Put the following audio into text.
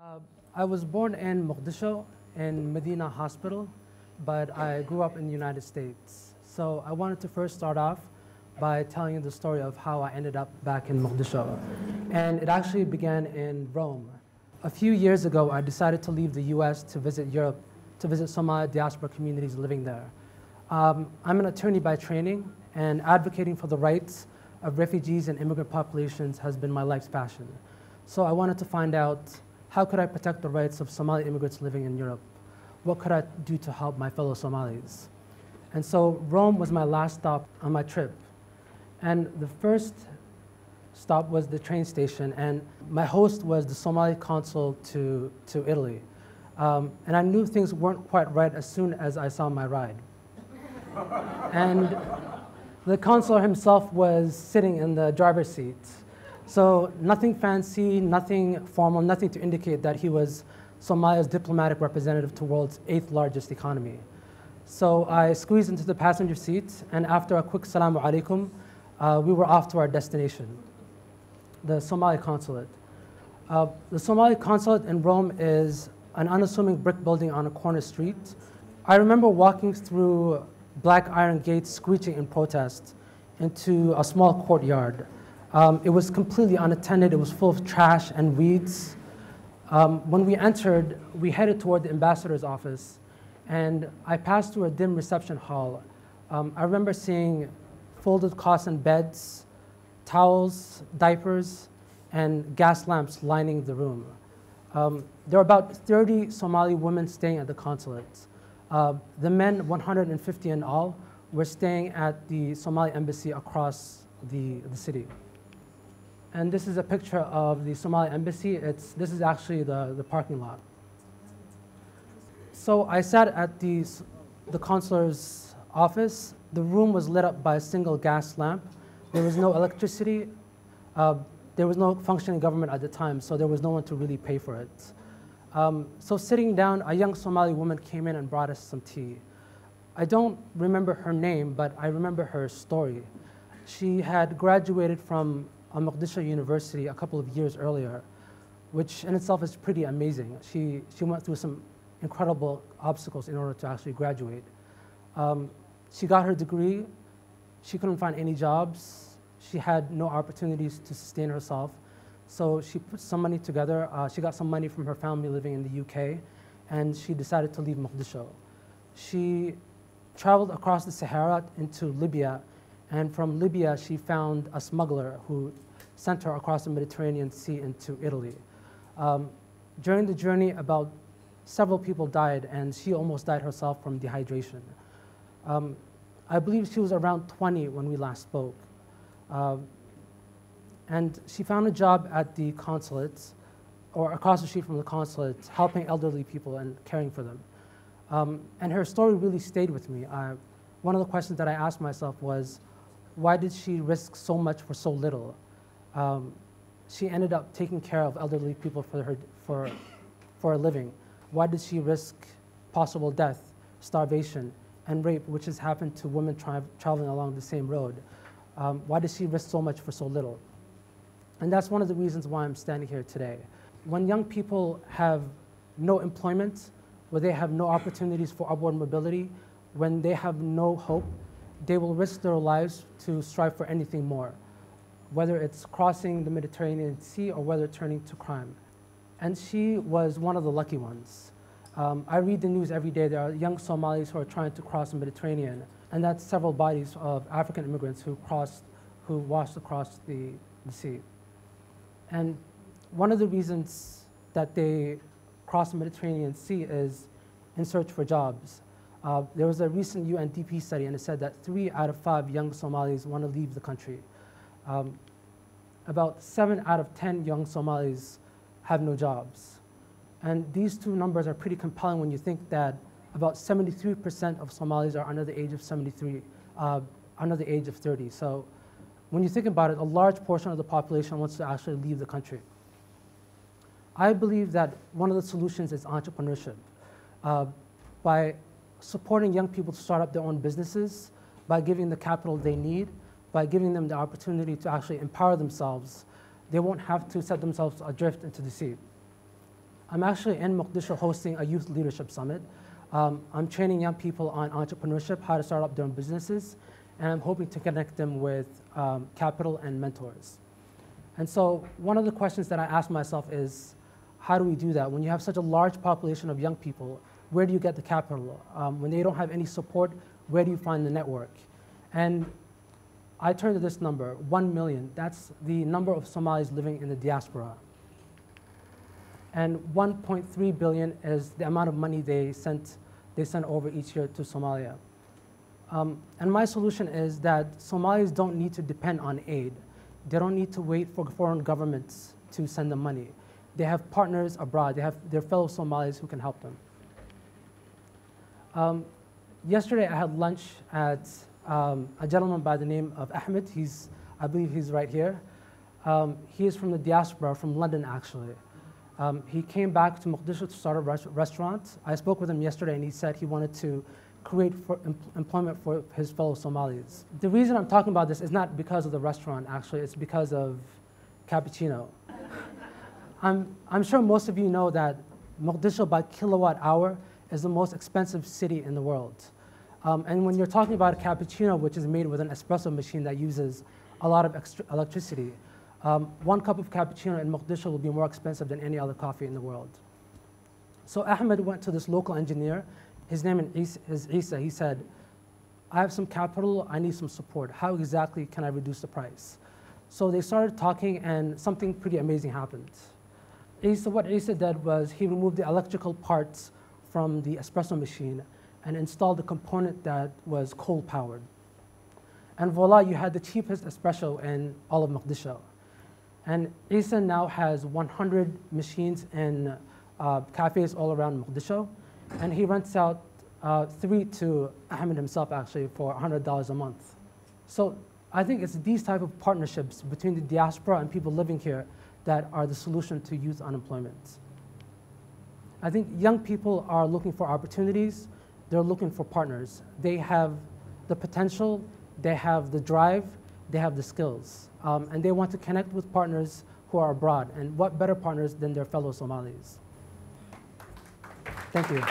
Uh, I was born in Mogadishu in Medina Hospital, but I grew up in the United States. So I wanted to first start off by telling you the story of how I ended up back in Mogadishu. And it actually began in Rome. A few years ago, I decided to leave the US to visit Europe, to visit Somali diaspora communities living there. I'm an attorney by training, and advocating for the rights of refugees and immigrant populations has been my life's passion. So I wanted to find out, how could I protect the rights of Somali immigrants living in Europe? What could I do to help my fellow Somalis? And so Rome was my last stop on my trip. And the first stop was the train station, and my host was the Somali consul to Italy. And I knew things weren't quite right as soon as I saw my ride. And the consul himself was sitting in the driver's seat. So nothing fancy, nothing formal, nothing to indicate that he was Somalia's diplomatic representative to the world's 8th largest economy. So I squeezed into the passenger seat, and after a quick salamu alaikum, we were off to our destination, the Somali consulate. The Somali consulate in Rome is an unassuming brick building on a corner street. I remember walking through black iron gates screeching in protest into a small courtyard. It was completely unattended. It was full of trash and weeds. When we entered, we headed toward the ambassador's office, and I passed through a dim reception hall. I remember seeing folded cotton beds, towels, diapers, and gas lamps lining the room. There were about 30 Somali women staying at the consulate. The men, 150 in all, were staying at the Somali embassy across the city. And this is a picture of the Somali embassy. This is actually the parking lot. So I sat at the consular's office. The room was lit up by a single gas lamp. There was no electricity. There was no functioning government at the time, so there was no one to really pay for it. So sitting down, a young Somali woman came in and brought us some tea. I don't remember her name, but I remember her story. She had graduated from Mogadishu University a couple of years earlier, which in itself is pretty amazing. She went through some incredible obstacles in order to actually graduate. She got her degree. She couldn't find any jobs. She had no opportunities to sustain herself. So she put some money together. She got some money from her family living in the UK, and she decided to leave Mogadishu. She traveled across the Sahara into Libya, and from Libya she found a smuggler who sent her across the Mediterranean Sea into Italy. During the journey, about several people died, and she almost died herself from dehydration. I believe she was around 20 when we last spoke. And she found a job at the consulate, or across the street from the consulate, helping elderly people and caring for them. And her story really stayed with me. One of the questions that I asked myself was, why did she risk so much for so little? She ended up taking care of elderly people for a living. Why did she risk possible death, starvation, and rape, which has happened to women traveling along the same road? Why did she risk so much for so little? And that's one of the reasons why I'm standing here today. When young people have no employment, where they have no opportunities for upward mobility, when they have no hope, they will risk their lives to strive for anything more, whether it's crossing the Mediterranean Sea or whether turning to crime. And she was one of the lucky ones. I read the news every day. There are young Somalis who are trying to cross the Mediterranean, and that's several bodies of African immigrants who washed across the sea. And one of the reasons that they cross the Mediterranean Sea is in search for jobs. There was a recent UNDP study, and it said that 3 out of 5 young Somalis want to leave the country. About 7 out of 10 young Somalis have no jobs. And these two numbers are pretty compelling when you think that about 73% of Somalis are under the age of 30. So when you think about it, a large portion of the population wants to actually leave the country. I believe that one of the solutions is entrepreneurship. By supporting young people to start up their own businesses, by giving the capital they need, by giving them the opportunity to actually empower themselves, they won't have to set themselves adrift into the sea. I'm actually in Mogadishu hosting a youth leadership summit. I'm training young people on entrepreneurship, how to start up their own businesses, and I'm hoping to connect them with capital and mentors. And so one of the questions that I ask myself is, how do we do that? When you have such a large population of young people, where do you get the capital? When they don't have any support, where do you find the network? And I turn to this number, 1 million. That's the number of Somalis living in the diaspora. And 1.3 billion is the amount of money they send over each year to Somalia. And my solution is that Somalis don't need to depend on aid. They don't need to wait for foreign governments to send them money. They have partners abroad. They have their fellow Somalis who can help them. Yesterday, I had lunch at a gentleman by the name of Ahmed. I believe he's right here. He is from the diaspora, from London, actually. He came back to Mogadishu to start a restaurant. I spoke with him yesterday, and he said he wanted to create employment for his fellow Somalis. The reason I'm talking about this is not because of the restaurant, actually. It's because of cappuccino. I'm sure most of you know that Mogadishu by kilowatt hour is the most expensive city in the world. And when you're talking about a cappuccino, which is made with an espresso machine that uses a lot of extra electricity, 1 cup of cappuccino in Mogadishu will be more expensive than any other coffee in the world. So Ahmed went to this local engineer. His name is Isa. He said, I have some capital, I need some support. How exactly can I reduce the price? So they started talking, and something pretty amazing happened. What Isa did was he removed the electrical parts from the espresso machine and installed a component that was coal-powered. And voila, you had the cheapest espresso in all of Mogadishu. And Isa now has 100 machines in cafes all around Mogadishu, and he rents out 3 to Ahmed himself, actually, for $100 a month. So I think it's these type of partnerships between the diaspora and people living here that are the solution to youth unemployment. I think young people are looking for opportunities. They're looking for partners. They have the potential, they have the drive, they have the skills, and they want to connect with partners who are abroad. And what better partners than their fellow Somalis? Thank you.